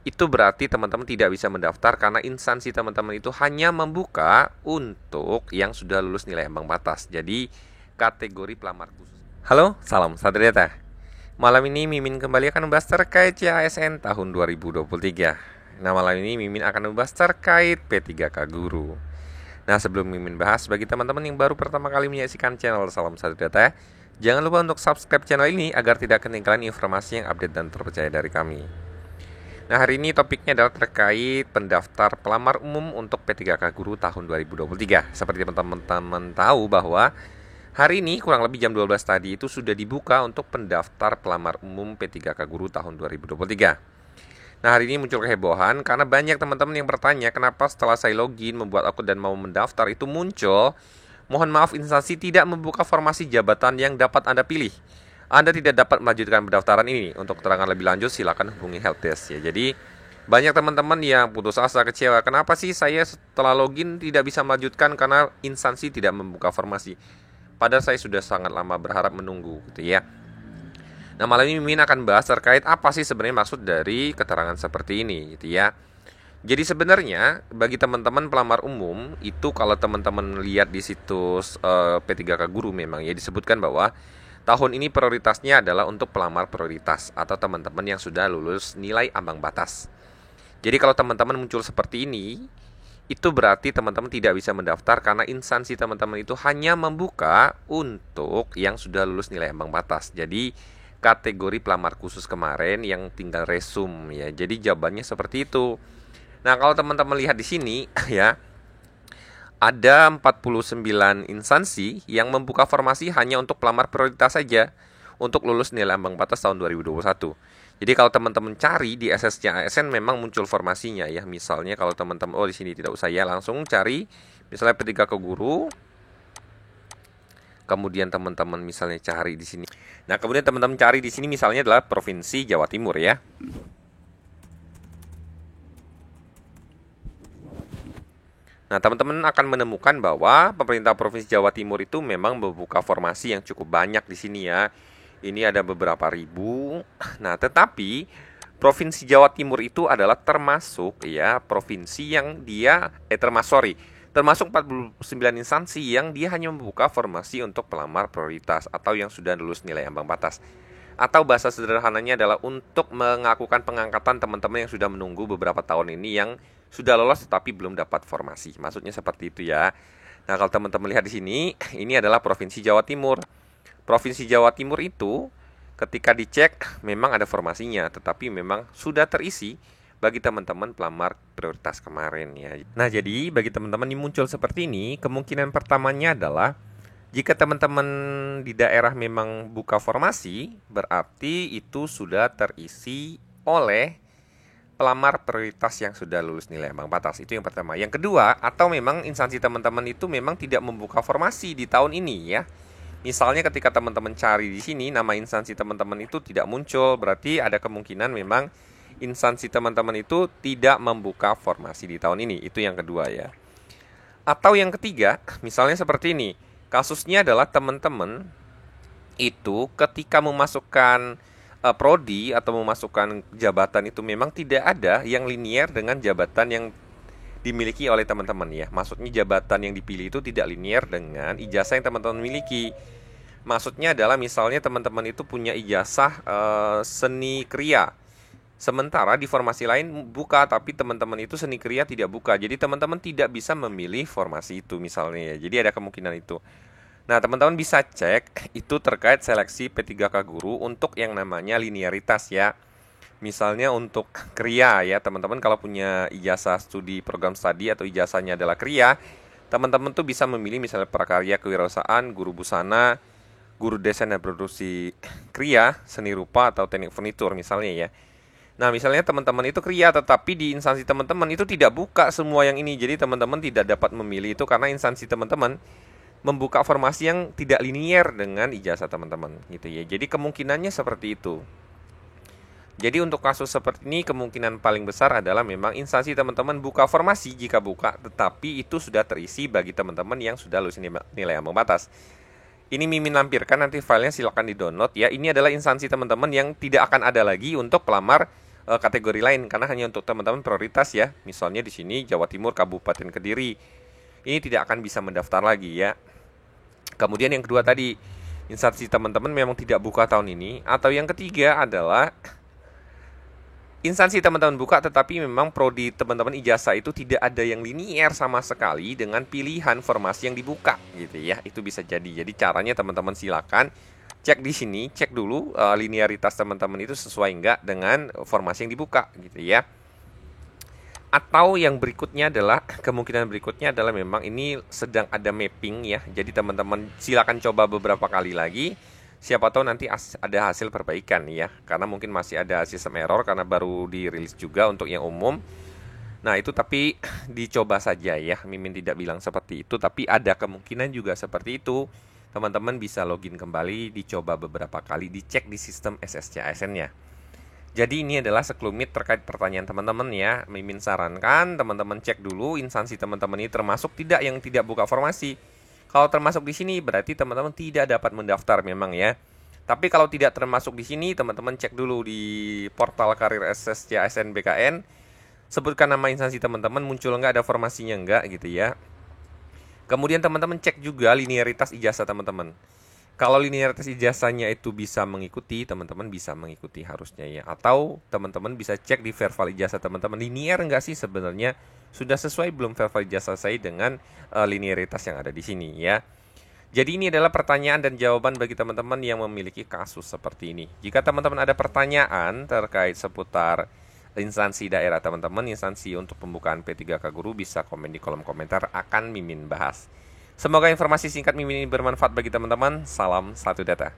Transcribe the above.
itu berarti teman-teman tidak bisa mendaftar karena instansi teman-teman itu hanya membuka untuk yang sudah lulus nilai ambang batas. Jadi kategori pelamar khusus. Halo, salam satu data. Malam ini Mimin kembali akan membahas terkait CASN tahun 2023. Nah, malam ini Mimin akan membahas terkait P3K Guru. Nah, sebelum Mimin bahas, bagi teman-teman yang baru pertama kali menyaksikan channel Salam Satu Data, jangan lupa untuk subscribe channel ini agar tidak ketinggalan informasi yang update dan terpercaya dari kami. Nah, hari ini topiknya adalah terkait pendaftar pelamar umum untuk P3K Guru tahun 2023. Seperti teman-teman tahu bahwa hari ini kurang lebih jam 12 tadi itu sudah dibuka untuk pendaftar pelamar umum P3K Guru tahun 2023. Nah, hari ini muncul kehebohan karena banyak teman-teman yang bertanya kenapa setelah saya login, membuat akun dan mau mendaftar itu muncul, mohon maaf instansi tidak membuka formasi jabatan yang dapat Anda pilih. Anda tidak dapat melanjutkan pendaftaran ini. Untuk keterangan lebih lanjut silakan hubungi helpdesk ya. Jadi banyak teman-teman yang putus asa, kecewa. Kenapa sih saya setelah login tidak bisa melanjutkan karena instansi tidak membuka formasi? Padahal saya sudah sangat lama berharap menunggu gitu ya. Nah, malam ini Mimin akan bahas terkait apa sih sebenarnya maksud dari keterangan seperti ini gitu ya. Jadi sebenarnya bagi teman-teman pelamar umum itu kalau teman-teman lihat di situs P3K Guru memang ya disebutkan bahwa tahun ini prioritasnya adalah untuk pelamar prioritas atau teman-teman yang sudah lulus nilai ambang batas. Jadi kalau teman-teman muncul seperti ini, itu berarti teman-teman tidak bisa mendaftar karena instansi teman-teman itu hanya membuka untuk yang sudah lulus nilai ambang batas. Jadi kategori pelamar khusus kemarin yang tinggal resume ya. Jadi jawabannya seperti itu. Nah, kalau teman-teman lihat di sini ya, ada 49 instansi yang membuka formasi hanya untuk pelamar prioritas saja untuk lulus nilai ambang batas tahun 2021. Jadi kalau teman-teman cari di SSC ASN memang muncul formasinya ya. Misalnya kalau teman-teman di sini tidak usah ya, langsung cari misalnya P3K Guru. Kemudian teman-teman misalnya cari di sini. Nah, kemudian teman-teman cari di sini misalnya adalah Provinsi Jawa Timur ya. Nah, teman-teman akan menemukan bahwa pemerintah Provinsi Jawa Timur itu memang membuka formasi yang cukup banyak di sini ya. Ini ada beberapa ribu. Nah, tetapi Provinsi Jawa Timur itu adalah termasuk ya provinsi yang dia termasuk 49 instansi yang dia hanya membuka formasi untuk pelamar prioritas atau yang sudah lulus nilai ambang batas. Atau bahasa sederhananya adalah untuk mengakukan pengangkatan teman-teman yang sudah menunggu beberapa tahun ini yang sudah lolos tetapi belum dapat formasi. Maksudnya seperti itu ya. Nah, kalau teman-teman lihat di sini, ini adalah Provinsi Jawa Timur. Provinsi Jawa Timur itu ketika dicek memang ada formasinya, tetapi memang sudah terisi bagi teman-teman pelamar prioritas kemarin ya. Nah, jadi bagi teman-teman yang muncul seperti ini, kemungkinan pertamanya adalah jika teman-teman di daerah memang buka formasi, berarti itu sudah terisi oleh pelamar prioritas yang sudah lulus nilai ambang batas. Itu yang pertama. Yang kedua, atau memang instansi teman-teman itu memang tidak membuka formasi di tahun ini ya. Misalnya ketika teman-teman cari di sini nama instansi teman-teman itu tidak muncul, berarti ada kemungkinan memang instansi teman-teman itu tidak membuka formasi di tahun ini. Itu yang kedua ya. Atau yang ketiga, misalnya seperti ini. Kasusnya adalah teman-teman itu ketika memasukkan prodi atau memasukkan jabatan itu memang tidak ada yang linier dengan jabatan yang dimiliki oleh teman-teman ya. Maksudnya jabatan yang dipilih itu tidak linier dengan ijazah yang teman-teman miliki. Maksudnya adalah misalnya teman-teman itu punya ijazah seni kriya. Sementara di formasi lain buka, tapi teman-teman itu seni kriya tidak buka. Jadi teman-teman tidak bisa memilih formasi itu misalnya ya. Jadi ada kemungkinan itu. Nah, teman-teman bisa cek itu terkait seleksi P3K Guru untuk yang namanya linearitas ya. Misalnya untuk kriya ya, teman-teman kalau punya ijazah studi program studi atau ijazahnya adalah kriya, teman-teman tuh bisa memilih misalnya prakarya kewirausahaan, guru busana, guru desain dan produksi kriya, seni rupa atau teknik furnitur misalnya ya. Nah, misalnya teman-teman itu kriya tetapi di instansi teman-teman itu tidak buka semua yang ini. Jadi teman-teman tidak dapat memilih itu karena instansi teman-teman membuka formasi yang tidak linier dengan ijazah teman-teman gitu ya. Jadi kemungkinannya seperti itu. Jadi untuk kasus seperti ini kemungkinan paling besar adalah memang instansi teman-teman buka formasi jika buka, tetapi itu sudah terisi bagi teman-teman yang sudah lulus nilai ambang batas. Ini Mimin lampirkan, nanti filenya silahkan di-download ya. Ini adalah instansi teman-teman yang tidak akan ada lagi untuk pelamar kategori lain karena hanya untuk teman-teman prioritas ya. Misalnya di sini Jawa Timur Kabupaten Kediri. Ini tidak akan bisa mendaftar lagi ya. Kemudian yang kedua tadi, instansi teman-teman memang tidak buka tahun ini. Atau yang ketiga adalah instansi teman-teman buka tetapi memang prodi teman-teman ijazah itu tidak ada yang linier sama sekali dengan pilihan formasi yang dibuka gitu ya. Itu bisa jadi. Jadi caranya teman-teman silakan cek di sini, cek dulu linearitas teman-teman itu sesuai enggak dengan formasi yang dibuka gitu ya. Atau yang berikutnya adalah, kemungkinan berikutnya adalah memang ini sedang ada mapping ya. Jadi teman-teman silakan coba beberapa kali lagi. Siapa tahu nanti ada hasil perbaikan ya. Karena mungkin masih ada sistem error karena baru dirilis juga untuk yang umum. Nah itu tapi dicoba saja ya. Mimin tidak bilang seperti itu, tapi ada kemungkinan juga seperti itu. Teman-teman bisa login kembali, dicoba beberapa kali, dicek di sistem SSCASN-nya. Jadi ini adalah sekelumit terkait pertanyaan teman-teman ya. Mimin sarankan teman-teman cek dulu instansi teman-teman ini termasuk tidak yang tidak buka formasi. Kalau termasuk di sini berarti teman-teman tidak dapat mendaftar memang ya. Tapi kalau tidak termasuk di sini, teman-teman cek dulu di portal karir SSCASN BKN. Sebutkan nama instansi teman-teman, muncul nggak, ada formasinya nggak gitu ya. Kemudian teman-teman cek juga linearitas ijazah teman-teman. Kalau linearitas ijazahnya itu bisa mengikuti, teman-teman bisa mengikuti harusnya ya. Atau teman-teman bisa cek di verbal ijazah teman-teman, linear nggak sih sebenarnya, sudah sesuai belum verbal ijazah saya dengan linearitas yang ada di sini ya. Jadi ini adalah pertanyaan dan jawaban bagi teman-teman yang memiliki kasus seperti ini. Jika teman-teman ada pertanyaan terkait seputar instansi daerah teman-teman, instansi untuk pembukaan P3K Guru, bisa komen di kolom komentar, akan Mimin bahas. Semoga informasi singkat Mimin ini bermanfaat bagi teman-teman. Salam satu data.